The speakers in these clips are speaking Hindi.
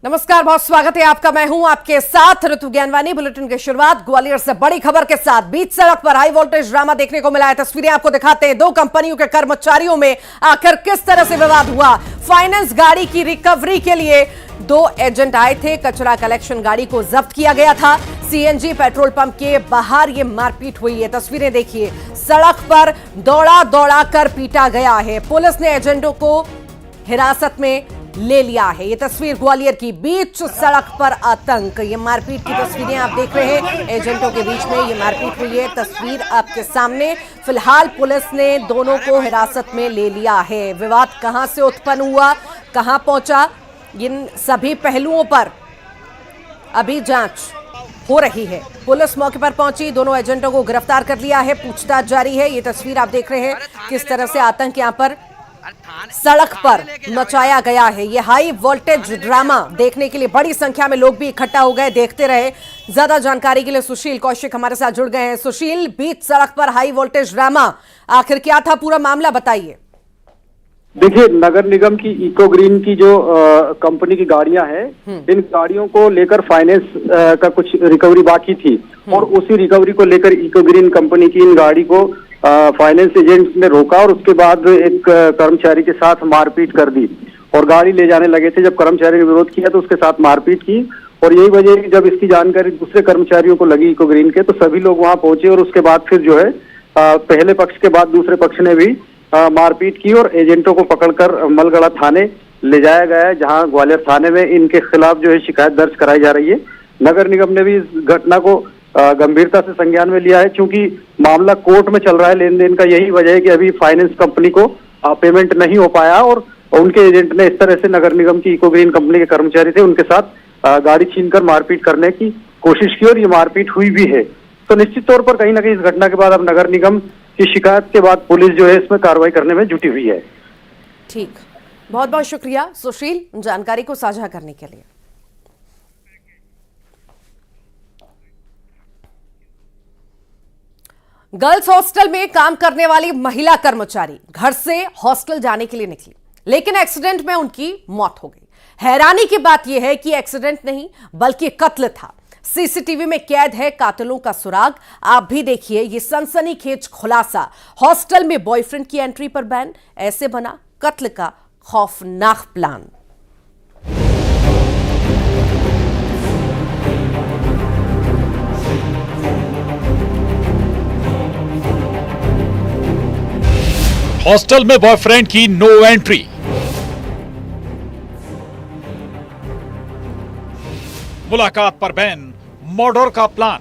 नमस्कार, बहुत स्वागत है आपका। मैं हूं आपके साथ ऋतु ज्ञानवानी। बुलेटिन की शुरुआत ग्वालियर से बड़ी खबर के साथ। बीच सड़क पर हाई वोल्टेज ड्रामा देखने को मिला है। तस्वीरें आपको दिखाते हैं। दो कंपनियों के कर्मचारियों में आखिर किस तरह से विवाद हुआ। फाइनेंस गाड़ी की रिकवरी के लिए दो एजेंट आए थे। कचरा कलेक्शन गाड़ी को जब्त किया गया था। सीएनजी पेट्रोल पंप के बाहर ये मारपीट हुई है। तस्वीरें देखिए, सड़क पर दौड़ा दौड़ा कर पीटा गया है। पुलिस ने एजेंटों को हिरासत में ले लिया है। ये तस्वीर ग्वालियर की। बीच सड़क पर आतंक। ये मारपीट की तस्वीरें आप देख रहे हैं। एजेंटों के बीच में ये मारपीट हुई है। तस्वीर आपके सामने। फिलहाल पुलिस ने दोनों को हिरासत में ले लिया है। विवाद कहां से उत्पन्न हुआ, कहां पहुंचा, इन सभी पहलुओं पर अभी जांच हो रही है। पुलिस मौके पर पहुंची, दोनों एजेंटों को गिरफ्तार कर लिया है। पूछताछ जारी है। ये तस्वीर आप देख रहे हैं किस तरह से आतंक यहां पर सड़क पर मचाया गया है। ये हाई वोल्टेज ड्रामा देखने के लिए बड़ी संख्या में लोग भी इकट्ठा हो गए। देखते रहे। ज्यादा जानकारी के लिए सुशील कौशिक हमारे साथ जुड़ गए हैं। सुशील, बीच सड़क पर हाई वोल्टेज ड्रामा, आखिर क्या था पूरा मामला, बताइए। देखिए, नगर निगम की इको ग्रीन की जो कंपनी की गाड़ियां हैं, इन गाड़ियों को लेकर फाइनेंस का कुछ रिकवरी बाकी थी और उसी रिकवरी को लेकर इको ग्रीन कंपनी की इन गाड़ी को फाइनेंस एजेंट्स ने रोका और उसके बाद एक कर्मचारी के साथ मारपीट कर दी और गाड़ी ले जाने लगे थे। जब कर्मचारी ने विरोध किया तो उसके साथ मारपीट की और यही वजह जब इसकी जानकारी दूसरे कर्मचारियों को लगी इको ग्रीन के, तो सभी लोग वहां पहुंचे और उसके बाद फिर जो है पहले पक्ष के बाद दूसरे पक्ष ने भी मारपीट की और एजेंटों को पकड़कर मलगड़ा थाने ले जाया गया है, जहां ग्वालियर थाने में इनके खिलाफ जो है शिकायत दर्ज कराई जा रही है। नगर निगम ने भी इस घटना को गंभीरता से संज्ञान में लिया है, क्योंकि मामला कोर्ट में चल रहा है लेन देन का। यही वजह है कि अभी फाइनेंस कंपनी को पेमेंट नहीं हो पाया और उनके एजेंट ने इस तरह से नगर निगम की इको ग्रीन कंपनी के कर्मचारी थे उनके साथ गाड़ी छीनकर मारपीट करने की कोशिश की और ये मारपीट हुई भी है। तो निश्चित तौर पर कहीं ना कहीं इस घटना के बाद अब नगर निगम की शिकायत के बाद पुलिस जो है इसमें कार्रवाई करने में जुटी हुई है। ठीक, बहुत बहुत शुक्रिया सुशील जानकारी को साझा करने के लिए। गर्ल्स हॉस्टल में काम करने वाली महिला कर्मचारी घर से हॉस्टल जाने के लिए निकली, लेकिन एक्सीडेंट में उनकी मौत हो गई। हैरानी की बात यह है कि एक्सीडेंट नहीं बल्कि कत्ल था। सीसीटीवी में कैद है कातिलों का सुराग। आप भी देखिए ये सनसनीखेज खुलासा। हॉस्टल में बॉयफ्रेंड की एंट्री पर बैन, ऐसे बना कत्ल का खौफनाक प्लान। हॉस्टल में बॉयफ्रेंड की नो एंट्री। मुलाकात पर बैन, मर्डर का प्लान।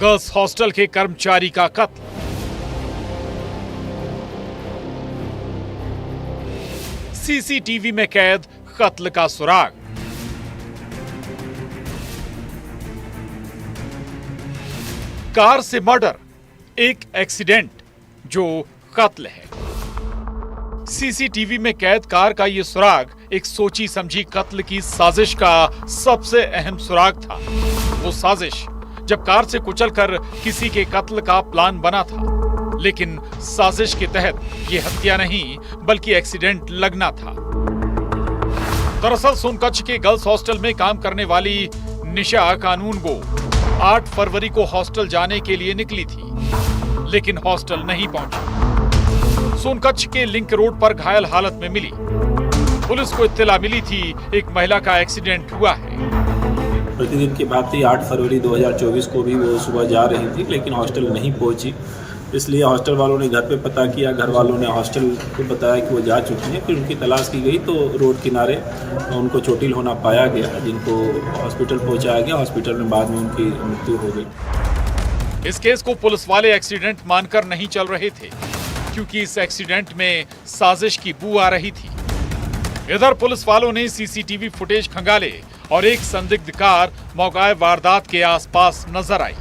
गर्ल्स हॉस्टल के कर्मचारी का कत्ल। सीसीटीवी में कैद कत्ल का सुराग। कार से मर्डर, एक एक्सीडेंट जो कत्ल है। सीसीटीवी में कैद कार का यह सुराग एक सोची समझी कत्ल की साजिश का सबसे अहम सुराग था। वो साजिश जब कार से कुचलकर किसी के कत्ल का प्लान बना था, लेकिन साजिश के तहत यह हत्या नहीं बल्कि एक्सीडेंट लगना था। दरअसल सोनकच्छ के गर्ल्स हॉस्टल में काम करने वाली निशा कानून गो 8 फरवरी को हॉस्टल जाने के लिए निकली थी, लेकिन हॉस्टल नहीं पहुंची। सोनकच्छ के लिंक रोड पर घायल हालत में मिली। पुलिस को इत्तला मिली थी एक महिला का एक्सीडेंट हुआ है। प्रतिदिन की बात थी, 8 फरवरी 2024 को भी वो सुबह जा रही थी लेकिन हॉस्टल नहीं पहुंची। इसलिए हॉस्टल वालों ने घर पे पता किया, घर वालों ने हॉस्टल को बताया कि वो जा चुकी हैं। फिर उनकी तलाश की गई तो रोड किनारे उनको चोटिल होना पाया गया, जिनको हॉस्पिटल पहुंचाया गया। हॉस्पिटल में बाद में उनकी मृत्यु हो गई। इस केस को पुलिस वाले एक्सीडेंट मानकर नहीं चल रहे थे, क्योंकि इस एक्सीडेंट में साजिश की बू आ रही थी। इधर पुलिस वालों ने सीसीटीवी फुटेज खंगाले और एक संदिग्ध कार मौके वारदात के आसपास नजर आई।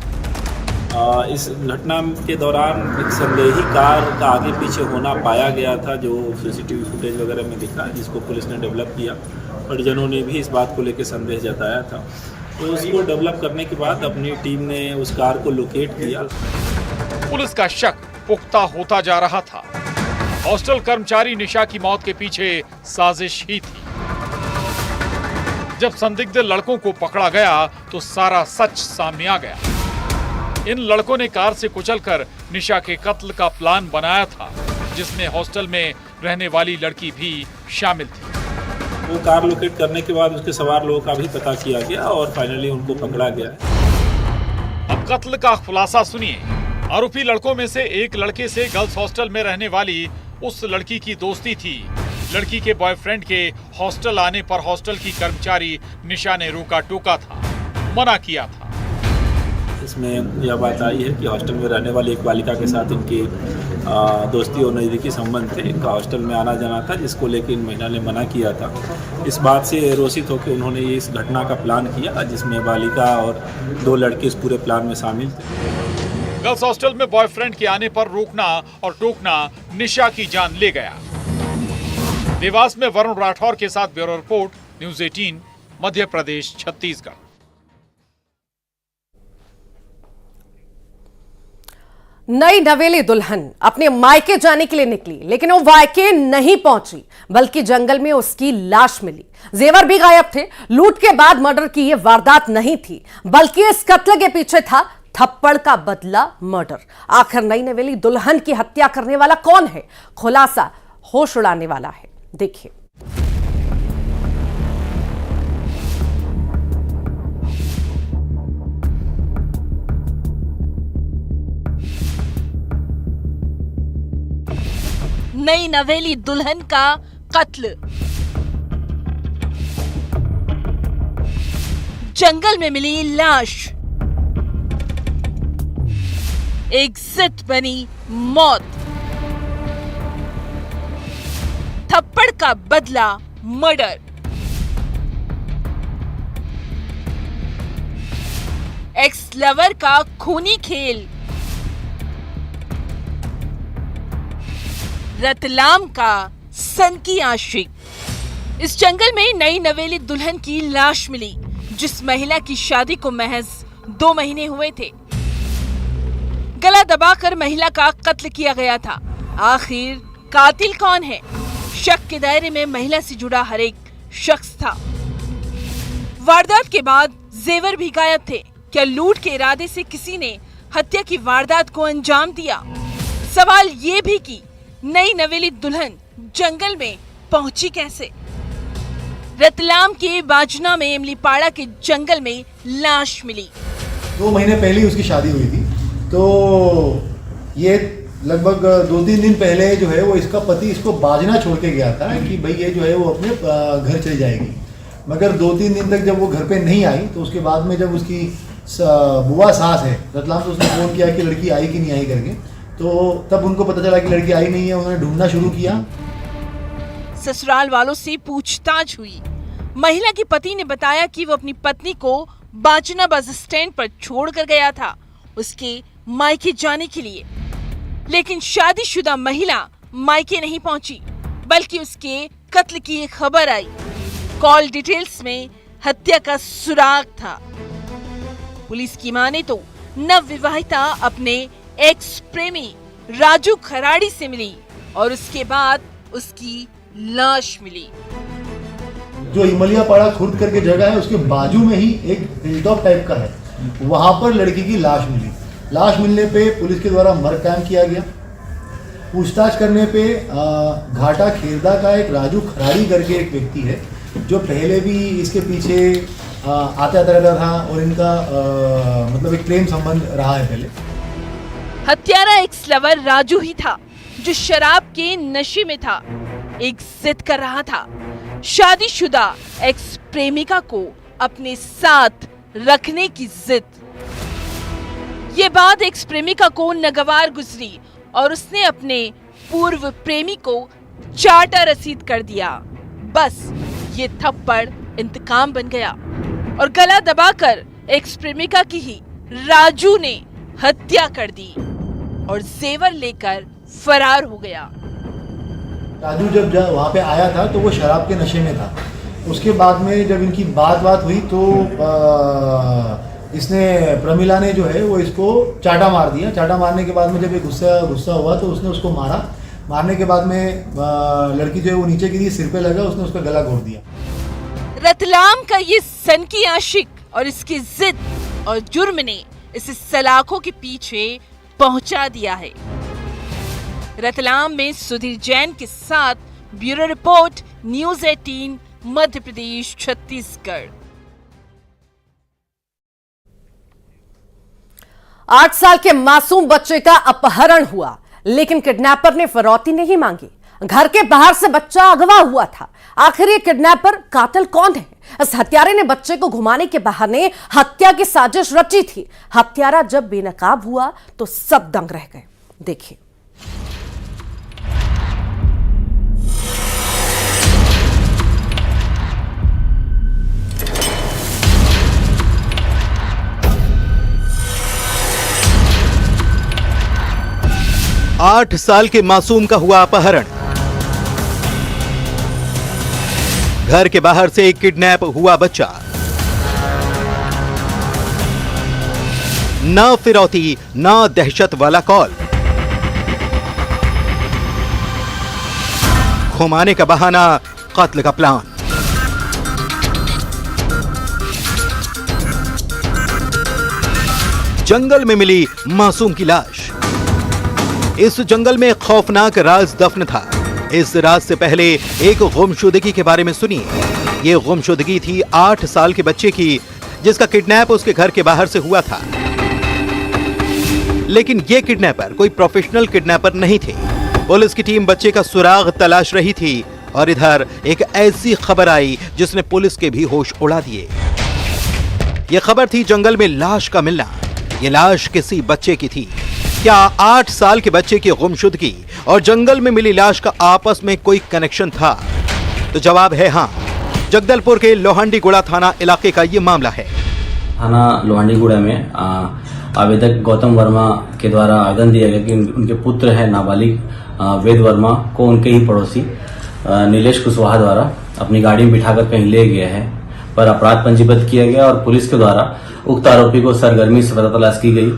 इस घटना के दौरान एक संदेही कार का आगे पीछे होना पाया गया था, जो सीसीटीवी फुटेज वगैरह में दिखा, जिसको पुलिस ने डेवलप किया। परिजनों ने भी इस बात को लेकर संदेह जताया था, तो उसको डेवलप करने के बाद अपनी टीम ने उस कार को लोकेट किया। पुलिस का शक पुख्ता होता जा रहा था। हॉस्टल कर्मचारी निशा की मौत के पीछे साजिश ही थी। जब संदिग्ध लड़कों को पकड़ा गया तो सारा सच सामने आ गया। इन लड़कों ने कार से कुचलकर निशा के कत्ल का प्लान बनाया था, जिसमें हॉस्टल में रहने वाली लड़की भी शामिल थी। वो कार लोकेट करने के बाद उसके सवार लोगों का भी पता किया गया और फाइनली उनको पकड़ा गया। अब कत्ल का खुलासा सुनिए। आरोपी लड़कों में से एक लड़के से गर्ल्स हॉस्टल में रहने वाली उस लड़की की दोस्ती थी। लड़की के बॉयफ्रेंड के हॉस्टल आने पर हॉस्टल की कर्मचारी निशा ने रोका टोका था, मना किया था। इसमें यह बात आई है कि हॉस्टल में रहने वाली एक बालिका के साथ इनकी दोस्ती और नज़दीकी संबंध थे। इनका हॉस्टल में आना जाना था, जिसको लेकर इन महिला ने मना किया था। इस बात से रोषित होकर उन्होंने इस घटना का प्लान किया, जिसमें बालिका और 2 लड़के इस पूरे प्लान में शामिल थे। गर्ल्स हॉस्टल में बॉयफ्रेंड के आने पर रोकना और टोकना निशा की जान ले गया। देवास में वरुण राठौर के साथ bureau report, news 18, Madhya Pradesh, Chhattisgarh. नई नवेली दुल्हन अपने मायके जाने के लिए निकली, लेकिन वो मायके नहीं पहुंची, बल्कि जंगल में उसकी लाश मिली। जेवर भी गायब थे। लूट के बाद मर्डर की यह वारदात नहीं थी, बल्कि इस कत्ल के पीछे था थप्पड़ का बदला मर्डर। आखिर नई नवेली दुल्हन की हत्या करने वाला कौन है? खुलासा होश उड़ाने वाला है, देखिए। नई नवेली दुल्हन का कत्ल। जंगल में मिली लाश, एक जिद बनी मौत, थप्पड़ का बदला मर्डर। एक्स लवर का खूनी खेल, रतलाम का सनकी आशिक। इस जंगल में नई नवेली दुल्हन की लाश मिली, जिस महिला की शादी को महज 2 महीने हुए थे। गला दबाकर महिला का कत्ल किया गया था। आखिर कातिल कौन है? शक के दायरे में महिला से जुड़ा हर एक शख्स था। वारदात के बाद जेवर भी गायब थे। क्या लूट के इरादे से किसी ने हत्या की वारदात को अंजाम दिया? सवाल ये भी कि नई नवेली दुल्हन जंगल में पहुंची कैसे? रतलाम के बाजना में इमलीपाड़ा के जंगल में लाश मिली। 2 महीने पहले उसकी शादी हुई थी, तो ये लगभग 2-3 दिन पहले जो है वो इसका पति इसको बाजना छोड़ के गया था कि भाई ये जो है वो अपने घर चली जाएगी। मगर 2-3 दिन तक जब वो घर पे नहीं आई, तो उसके बाद में जब उसकी बुआ सास है रतलाम, तो उसने फ़ोन किया कि लड़की आई कि नहीं आई करके। तो तब उनको पता चला कि लड़की आई नहीं है। उन्होंने ढूंढना शुरू किया। ससुराल वालों से पूछताछ हुई। महिला के पति ने बताया कि वो अपनी पत्नी को बाजना बस स्टैंड पर छोड़कर गया था उसके मायके जाने के लिए। लेकिन शादीशुदा महिला मायके नहीं पहुंची, बल्कि उसके कत्ल की एक खबर आई। कॉल डिटेल्स में हत्या का सुराग था। पुलिस की माने तो नवविवाहिता अपने एक्स प्रेमी राजू खराड़ी से मिली और उसके बाद उसकी लाश मिली। जो इमलियापाड़ा खुर्द करके जगह है, उसके बाजू में ही एक हिलटॉप टाइप का है, वहां पर लड़की की लाश मिली। लाश मिलने पे पुलिस के द्वारा मर्ग कायम किया गया। पूछताछ करने पे घाटा खेरदा का एक राजू खराड़ी करके एक व्यक्ति है, जो पहले भी इसके पीछे आता रहता था और इनका मतलब एक प्रेम संबंध रहा है पहले। हत्यारा एक्स लवर राजू ही था, जो शराब के नशे में था। एक जिद कर रहा था, शादीशुदा एक्स प्रेमिका को अपने साथ रखने की जिद। ये बात एक्स प्रेमिका को नागवार गुजरी और उसने अपने पूर्व प्रेमी को चाटा रसीद कर दिया। बस ये थप्पड़ इंतकाम बन गया और गला दबाकर एक्स प्रेमिका की ही राजू ने हत्या कर दी और जेवर लेकर फरार हो गया। राजू जब वहाँ पे आया था तो वो शराब के नशे में था। उसके बाद में जब इनकी बात हुई तो इसने प्रमिला ने जो है वो इसको चाटा मार दिया। चाटा मारने के बाद में जब ये गुस्सा हुआ तो उसने उसको मारा। मारने के बाद में लड़की जो है वो नीचे गिरी, सिर पे लगा, उसने उसका गला घोट दिया। रतलाम का ये सनकी आशिक और इसकी जिद और जुर्म ने इसे सलाखों के पीछे पहुंचा दिया है। रतलाम में सुधीर जैन के साथ bureau report, news 18, Madhya Pradesh, Chhattisgarh. 8 साल के मासूम बच्चे का अपहरण हुआ, लेकिन किडनैपर ने फिरौती नहीं मांगी। घर के बाहर से बच्चा अगवा हुआ था। आखिर ये किडनैपर कातिल कौन है? इस हत्यारे ने बच्चे को घुमाने के बहाने हत्या की साजिश रची थी। हत्यारा जब बेनकाब हुआ तो सब दंग रह गए। देखिए। आठ साल के मासूम का हुआ अपहरण। घर के बाहर से किडनैप हुआ बच्चा। न फिरौती न दहशत वाला कॉल, घुमाने का बहाना, कत्ल का प्लान। जंगल में मिली मासूम की लाश। इस जंगल में खौफनाक राज दफन था। इस राज से पहले एक गुमशुदगी के बारे में सुनिए। ये गुमशुदगी थी 8 साल के बच्चे की, जिसका किडनैप उसके घर के बाहर से हुआ था। लेकिन ये किडनैपर कोई प्रोफेशनल किडनैपर नहीं थे। पुलिस की टीम बच्चे का सुराग तलाश रही थी और इधर एक ऐसी खबर आई जिसने पुलिस के भी होश उड़ा दिए। ये खबर थी जंगल में लाश का मिलना। ये लाश किसी बच्चे की थी। क्या 8 साल के बच्चे की गुमशुदगी और जंगल में मिली लाश का आपस में कोई कनेक्शन था? तो जवाब है हाँ। जगदलपुर के लोहांडीगुड़ा थाना इलाके का ये मामला है। थाना लोहांडीगुड़ा में आवेदक गौतम वर्मा के द्वारा आवेदन दिया गया कि उनके पुत्र है नाबालिग वेद वर्मा को उनके ही पड़ोसी नीलेश कुशवाहा द्वारा अपनी गाड़ी में बिठाकर कहीं ले गया है, पर अपराध पंजीबद्ध किया गया और पुलिस के द्वारा उक्त आरोपी को सरगर्मी से पता तलाश की गई।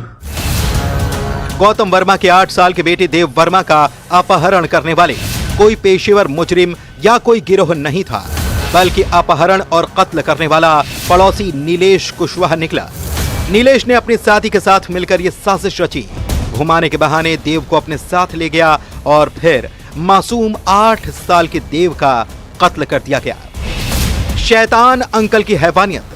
गौतम वर्मा के 8 साल के बेटे देव वर्मा का अपहरण करने वाले कोई पेशेवर मुजरिम या कोई गिरोह नहीं था, बल्कि अपहरण और कत्ल करने वाला पड़ोसी नीलेश कुशवाहा निकला। नीलेश ने अपने साथी के साथ मिलकर यह साजिश रची। घुमाने के बहाने देव को अपने साथ ले गया और फिर मासूम 8 साल के देव का कत्ल कर दिया गया। शैतान अंकल की हैवानियत।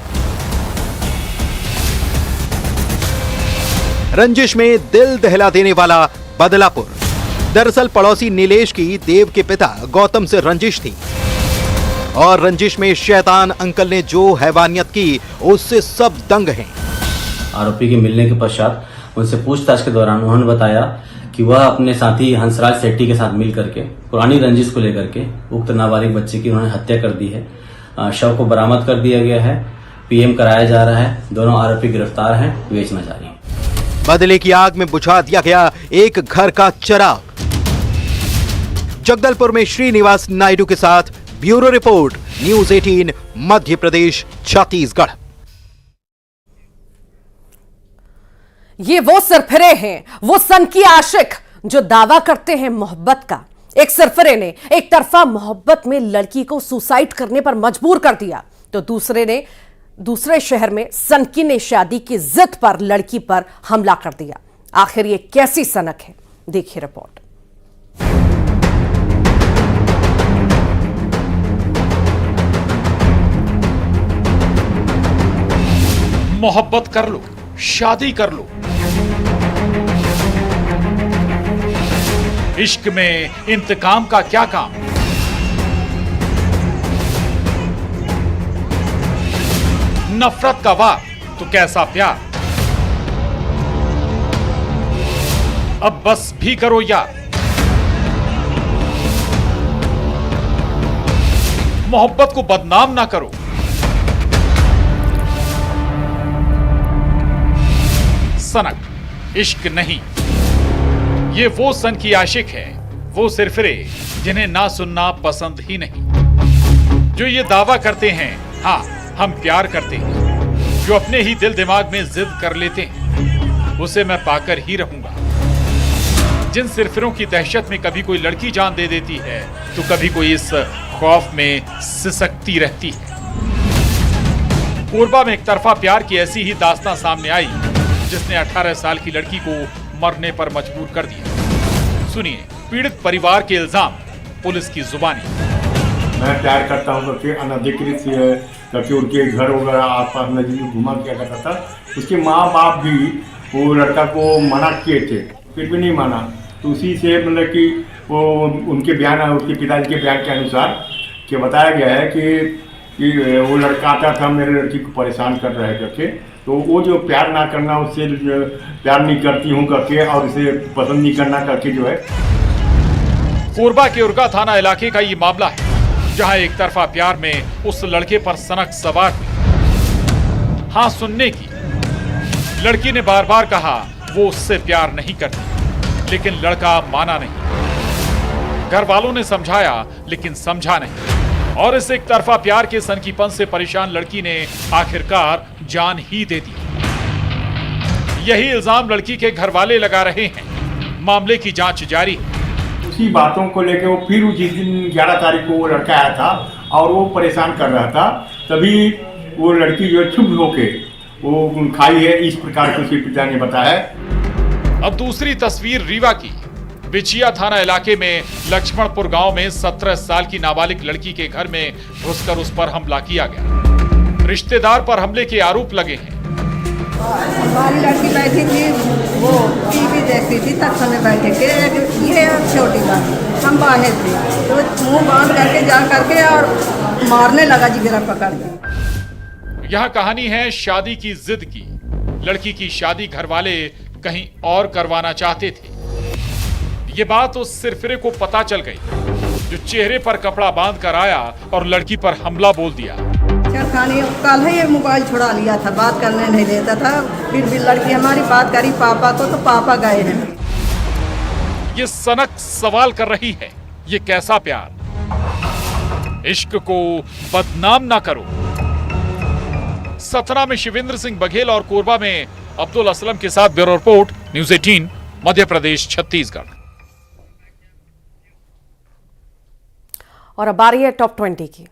रंजिश में दिल दहला देने वाला बदलापुर। दरअसल पड़ोसी नीलेश की देव के पिता गौतम से रंजिश थी और रंजिश में शैतान अंकल ने जो हैवानियत की उससे सब दंग हैं। आरोपी के मिलने के पश्चात उनसे पूछताछ के दौरान उन्होंने बताया कि वह अपने साथी हंसराज सेट्टी के साथ मिल करके पुरानी रंजिश को लेकर के उक्त नाबालिग बच्चे की उन्होंने हत्या कर दी है। शव को बरामद कर दिया गया है, पीएम कराया जा रहा है। दोनों आरोपी गिरफ्तार हैं, बेचना जारी है। बदले की आग में बुझा दिया गया एक घर का चिराग। जगदलपुर में श्रीनिवास नायडू के साथ bureau report, news 18, Madhya Pradesh, Chhattisgarh. ये वो सरफिरे हैं, वो सनकी आशिक जो दावा करते हैं मोहब्बत का। एक सरफिरे ने एक तरफा मोहब्बत में लड़की को सुसाइड करने पर मजबूर कर दिया, तो दूसरे ने दूसरे शहर में सनकी ने शादी की जिद पर लड़की पर हमला कर दिया। आखिर ये कैसी सनक है, देखिए रिपोर्ट। मोहब्बत कर लो, शादी कर लो। इश्क में इंतकाम का क्या काम? नफरत का वार तो कैसा प्यार। अब बस भी करो यार। मोहब्बत को बदनाम ना करो। सनक इश्क नहीं, ये वो सन की आशिक है, वो सिरफिरे जिन्हें ना सुनना पसंद ही नहीं, जो ये दावा करते हैं हाँ हम प्यार करते हैं, जो अपने ही दिल दिमाग में जिद कर लेते हैं उसे मैं पाकर ही रहूंगा। जिन सिरफिरों की दहशत में कभी कोई लड़की जान दे देती है तो कभी कोई इस खौफ में सिसकती रहती है। कोरबा में एक तरफा प्यार की ऐसी ही दास्तां सामने आई जिसने 18 साल की लड़की को मरने पर मजबूर कर दिया। सुनिए पीड़ित परिवार के इल्जाम पुलिस की जुबानी। मैं प्यार करता हूँ करके अनधिकृत करके उनके घर वगैरह आसपास नजदीक में घुमा किया करता था। उसके माँ बाप भी वो लड़का को मना किए थे, फिर भी नहीं माना। तो उसी से मतलब कि वो उनके बयान, उसके पिताजी के बयान के अनुसार कि बताया गया है कि वो लड़का आता था मेरे लड़की को परेशान कर रहा है करके। तो वो जो प्यार ना करना, उससे प्यार नहीं करती हूँ करके और उसे पसंद नहीं करना करके जो है। कोरबा के उरगा थाना इलाके का ये मामला है जहां एक तरफा प्यार में उस लड़के पर सनक सवार हुई। हाँ सुनने की, लड़की ने बार बार कहा वो उससे प्यार नहीं करती, लेकिन लड़का माना नहीं। घर वालों ने समझाया लेकिन समझा नहीं और इस एक तरफा प्यार के सनकीपन से परेशान लड़की ने आखिरकार जान ही दे दी। यही इल्जाम लड़की के घर वाले लगा रहे हैं। मामले की जांच जारी है। उसी बातों को लेकर वो फिर जिस दिन 11 तारीख को वो लड़का आया था और वो परेशान कर रहा था, तभी वो लड़की जो चुप होके वो खाई है, इस प्रकार के उसके पिता ने बताया। अब दूसरी तस्वीर रीवा की। बिचिया थाना इलाके में लक्ष्मणपुर गांव में 17 साल की नाबालिग लड़की के घर में घुसकर उस पर हमला किया गया। रिश्तेदार पर हमले के आरोप लगे हैं। हमारी लड़की बैठी थी, वो टीवी देखती थी, तक समय बैठे के ये छोटी बात, हम बाहर थे तो मुंह बांध करके जा करके और मारने लगा जी गिरा पकड़ के। यह कहानी है शादी की जिद की। लड़की की शादी घर वाले कहीं और करवाना चाहते थे। ये बात उस सिरफिरे को पता चल गई जो चेहरे पर कपड़ा बांध कर आया और लड़की पर हमला बोल दिया। खाने कल ही मोबाइल छुड़ा लिया था, बात करने नहीं देता था। फिर भी लड़की हमारी बात करी पापा को, तो पापा गए हैं। ये सनक सवाल कर रही है, ये कैसा प्यार? इश्क को बदनाम ना करो। सतना में शिवेंद्र सिंह बघेल और कोरबा में अब्दुल असलम के साथ bureau report, news 18, Madhya Pradesh, Chhattisgarh. और अब आ रही है टॉप 20 की।